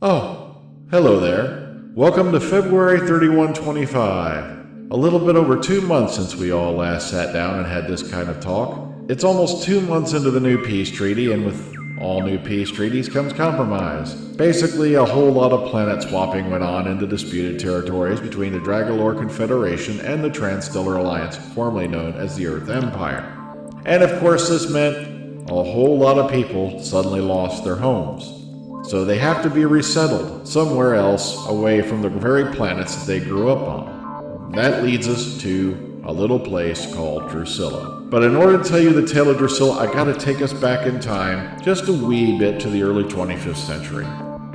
Oh, hello there. Welcome to February 3125. A little bit over 2 months since we all last sat down and had this kind of talk. It's almost 2 months into the new peace treaty, and with all new peace treaties comes compromise. Basically, a whole lot of planet swapping went on in the disputed territories between the Dragalore Confederation and the Transstellar Alliance, formerly known as the Earth Empire. And of course this meant a whole lot of people suddenly lost their homes. So they have to be resettled somewhere else away from the very planets that they grew up on. That leads us to a little place called Drusilla. But in order to tell you the tale of Drusilla, I gotta take us back in time just a wee bit to the early 25th century.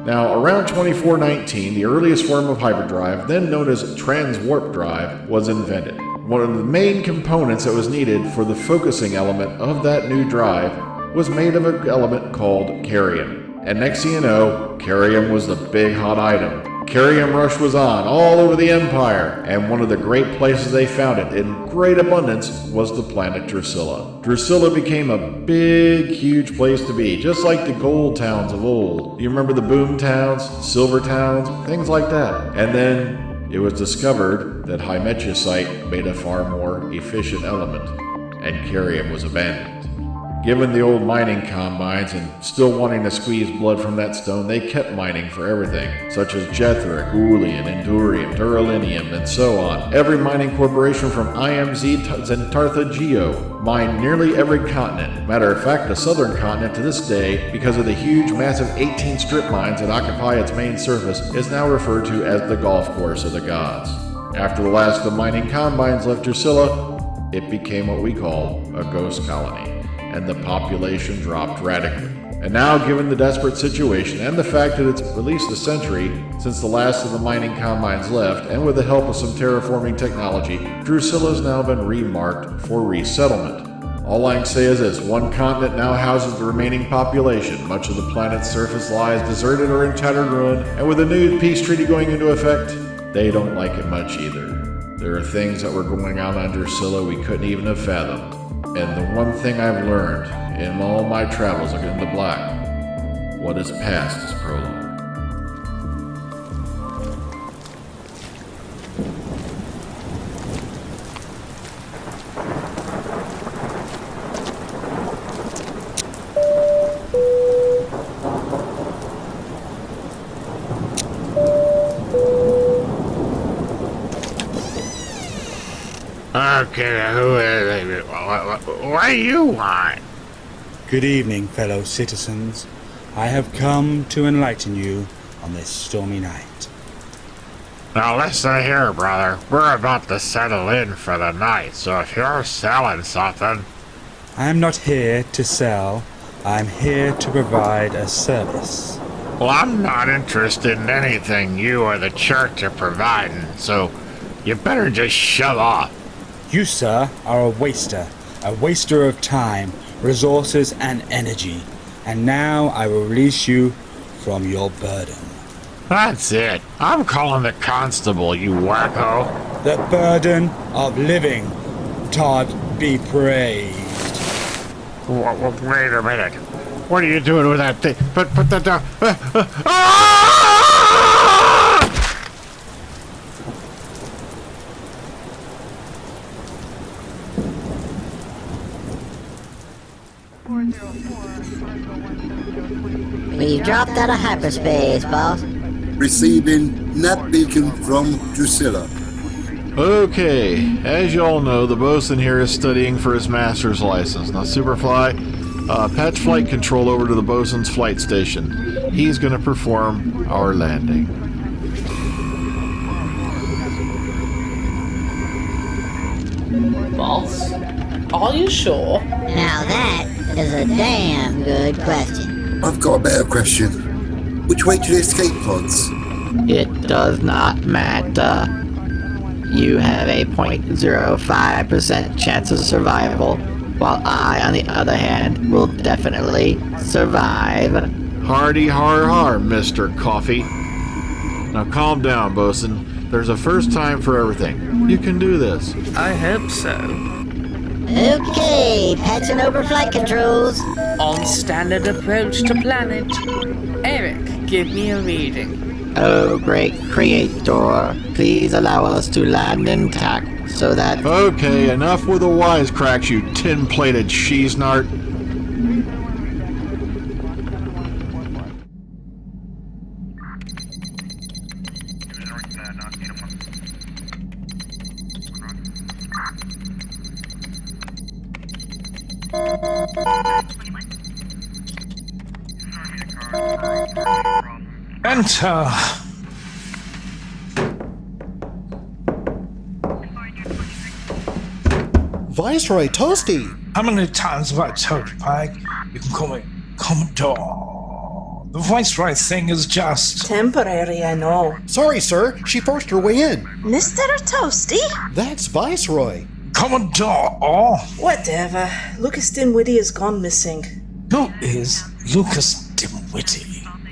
Now, around 2419, the earliest form of hyperdrive, then known as transwarp drive, was invented. One of the main components that was needed for the focusing element of that new drive was made of an element called carium. And next thing you know, carium was the big hot item. Carium rush was on all over the Empire, and one of the great places they found it in great abundance was the planet Drusilla. Drusilla became a big, huge place to be, just like the gold towns of old. You remember the boom towns, silver towns, things like that. And then it was discovered that hymettusite made a far more efficient element, and carium was abandoned. Given the old mining combines and still wanting to squeeze blood from that stone, they kept mining for everything, such as jetheric, ulian, endurium, duralinium, and so on. Every mining corporation from IMZ to Zentartha Geo mined nearly every continent. Matter of fact, the southern continent to this day, because of the huge, massive 18 strip mines that occupy its main surface, is now referred to as the golf course of the gods. After the last of the mining combines left Drusilla, it became what we call a ghost colony, and the population dropped radically. And now, given the desperate situation and the fact that it's at least a century since the last of the mining combines left, and with the help of some terraforming technology, Drusilla's now been remarked for resettlement. All I can say is this: one continent now houses the remaining population. Much of the planet's surface lies deserted or in tattered ruin, and with the new peace treaty going into effect, they don't like it much either. There are things that were going on Drusilla we couldn't even have fathomed. And the one thing I've learned in all my travels in the black, what is past is prologue. Okay, what do you want? Good evening, fellow citizens. I have come to enlighten you on this stormy night. Now listen here, brother. We're about to settle in for the night, so if you're selling something... I am not here to sell. I'm here to provide a service. Well, I'm not interested in anything you or the church are providing, so you better just shut off. You, sir, are a waster of time, resources, and energy. And now I will release you from your burden. That's it. I'm calling the constable, you wacko. The burden of living. God be praised. Wait a minute. What are you doing with that thing? Put that down. We dropped out of hyperspace, boss. Receiving net beacon from Drusilla. Okay, as you all know, the Bosun here is studying for his master's license. Now, Superfly, patch flight control over to the Bosun's flight station. He's going to perform our landing. Boss? Are you sure? Now that is a damn good question. I've got a better question. Which way to the escape pods? It does not matter. You have a 0.05% chance of survival, while I, on the other hand, will definitely survive. Hardy har har, Mr. Coffee. Now calm down, Bosun. There's a first time for everything. You can do this. I hope so. Okay, patching over flight controls. On standard approach to planet. Eric, give me a reading. Oh, great creator, please allow us to land intact so that... Okay, enough with the wisecracks, you tin-plated cheesenart. Enter. Viceroy Toasty! How many times have I told you, Pike? You can call me Commodore. The Viceroy thing is just... Temporary, I know. Sorry, sir. She forced her way in. Mr. Toasty? That's Viceroy. Commodore? Whatever. Lucas Dinwiddie has gone missing. Who is Lucas Dimwitty?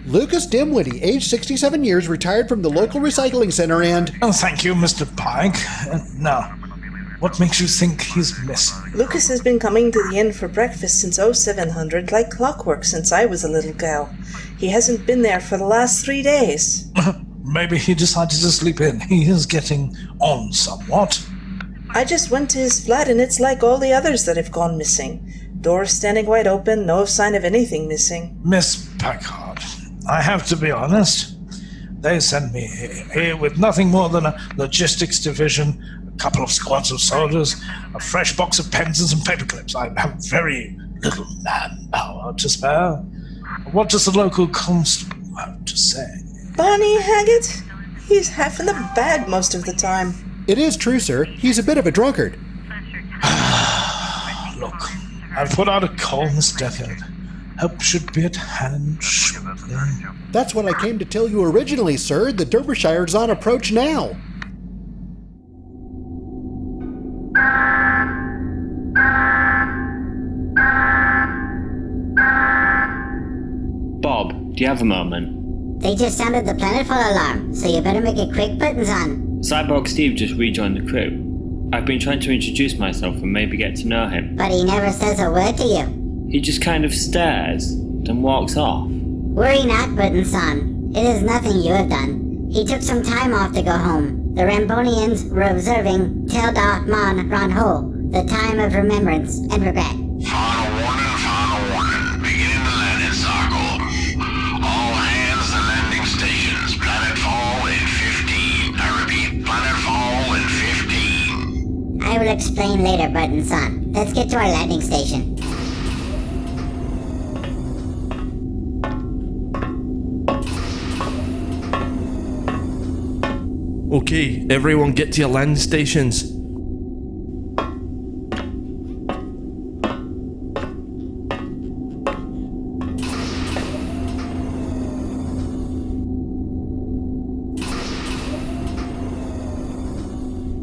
Lucas Dimwitty, age 67 years, retired from the local recycling center and... Oh, thank you, Mr. Pike. Now, what makes you think he's missing? Lucas has been coming to the inn for breakfast since 0700 like clockwork since I was a little gal. He hasn't been there for the last 3 days. Maybe he decided to sleep in. He is getting on somewhat. I just went to his flat and it's like all the others that have gone missing. Doors standing wide open, no sign of anything missing. Miss Peckard, I have to be honest. They sent me here with nothing more than a logistics division, a couple of squads of soldiers, a fresh box of pens and some paperclips. I have very little manpower to spare. What does the local constable have to say? Barney Haggett? He's half in the bag most of the time. It is true, sir. He's a bit of a drunkard. Look, I've put out a call this decade. Help should be at hand shortly. That's what I came to tell you originally, sir. The Derbyshire's on approach now. Bob, do you have a moment? They just sounded the planetfall alarm, so you better make it quick, Buttons on. Cyborg Steve just rejoined the crew. I've been trying to introduce myself and maybe get to know him. But he never says a word to you. He just kind of stares, then walks off. Worry not, Burton son. It is nothing you have done. He took some time off to go home. The Rambonians were observing Tel Da Mon Ron Ho, the time of remembrance and regret. Final warning. Beginning the landing cycle. All hands to landing stations. Planetfall in 15. I repeat, planetfall in 15. I will explain later, Burton son. Let's get to our landing station. Okay, everyone get to your landing stations.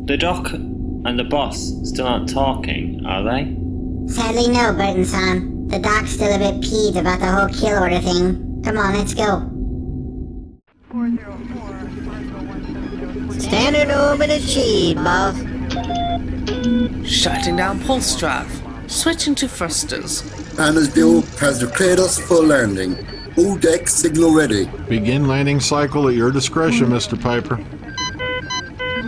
The doc and the boss still aren't talking, are they? Sadly no, Burton son. The doc's still a bit peeved about the whole kill order thing. Come on, let's go. Standard orbit achieved, boss. Shutting down pulse drive. Switching to thrusters. Anna's Bureau has declared us for landing. All deck signal ready. Begin landing cycle at your discretion, Mr. Piper.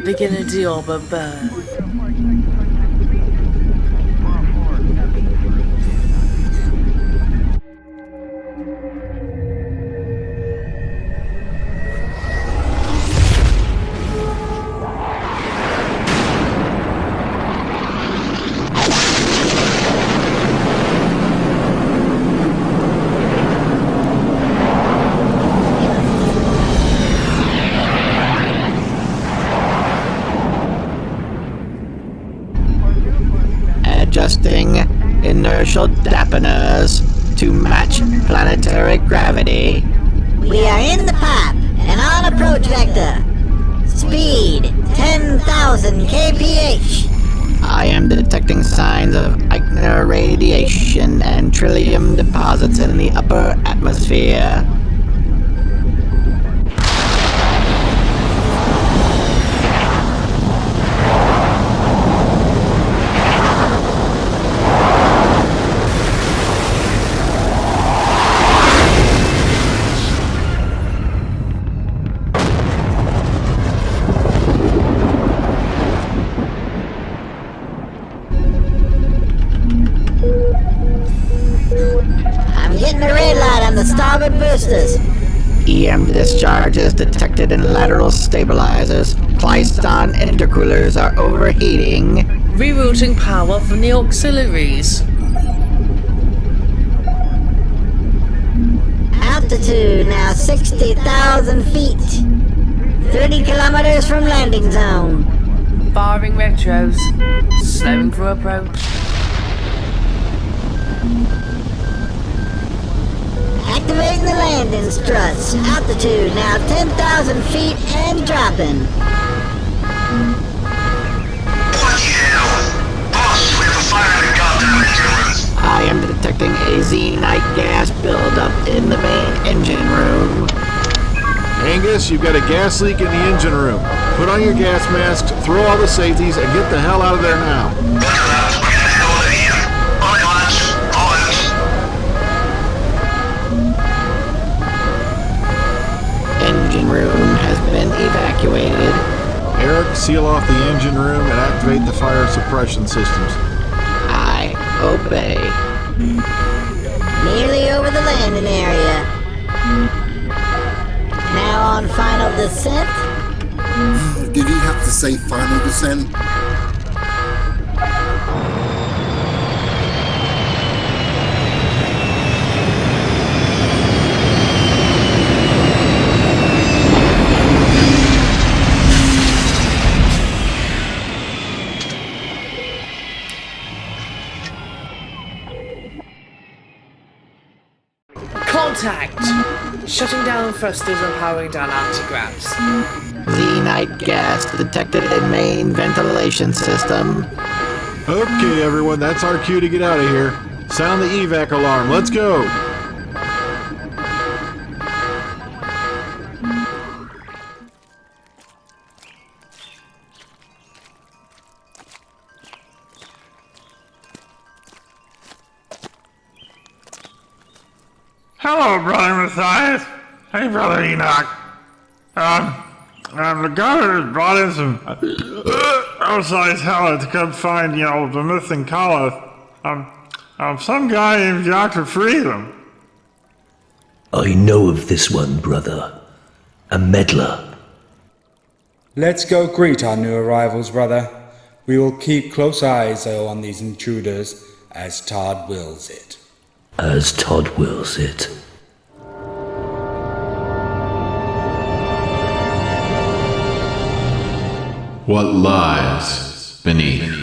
Begin a deorber burn. Adjusting inertial dampeners to match planetary gravity. We are in the pipe and on approach vector. Speed 10,000 kph. I am detecting signs of Eichner radiation and trillium deposits in the upper atmosphere. thrusters. EM discharges detected in lateral stabilizers. Clyston intercoolers are overheating. Rerouting power from the auxiliaries. Altitude now 60,000 feet. 30 kilometers from landing zone. Firing retros. Slowing for approach. Activating the landing struts. Altitude now 10,000 feet and dropping. Bloody hell! Boss, we have a fire in the goddamn engine room. I am detecting a Z-night gas buildup in the main engine room. Angus, you've got a gas leak in the engine room. Put on your gas masks, throw all the safeties, and get the hell out of there now. Roger that. We're getting the hell out of here. All right, lads. All out. Engine room has been evacuated. Eric, seal off the engine room and activate the fire suppression systems. I obey. Nearly over the landing area. Now on final descent. Did he have to say final descent? Contact! Shutting down thrusters and powering down anti-gravs. Z-night gas detected in main ventilation system. Okay, everyone, that's our cue to get out of here. Sound the evac alarm. Let's go. Hello, Brother Matthias. Hey, Brother Enoch. The governor has brought in some outside hella to come find, the missing Collis. Some guy named Dr. Freedom. I know of this one, brother. A meddler. Let's go greet our new arrivals, brother. We will keep close eyes, though, on these intruders, as Todd wills it. As Todd wills it. What lies beneath?